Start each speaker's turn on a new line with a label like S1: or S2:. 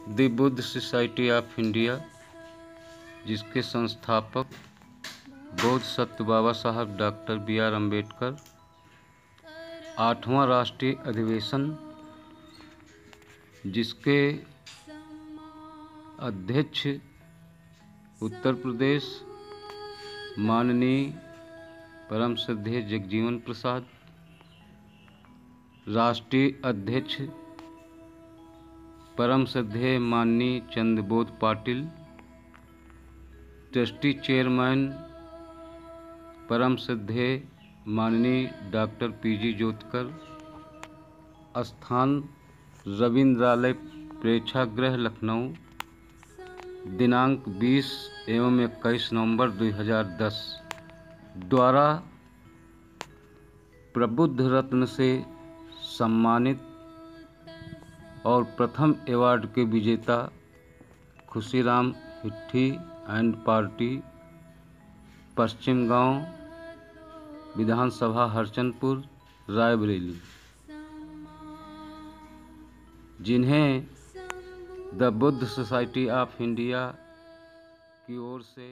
S1: The Buddha society of India, जिसके संस्थापक बौद्ध सत्य बाबा साहब डॉक्टर B.R. अम्बेडकर, 8वां राष्ट्रीय अधिवेशन जिसके अध्यक्ष उत्तर प्रदेश माननीय परम श्रद्धेय जगजीवन प्रसाद, राष्ट्रीय अध्यक्ष परम श्रद्धेय माननीय चंद्रबोध पाटिल, ट्रस्टी चेयरमैन परम श्रद्धेय माननीय डॉक्टर P.G. ज्योतिकर, स्थान रविंद्रालय प्रेक्षागृह लखनऊ, दिनांक 20 एवं 21 नवंबर 2010 द्वारा प्रबुद्ध रत्न से सम्मानित और प्रथम अवार्ड के विजेता खुशीराम हिट्ठी एंड पार्टी, पश्चिम गांव, विधानसभा हरचंदपुर, रायबरेली, जिन्हें the Buddha society of India की ओर से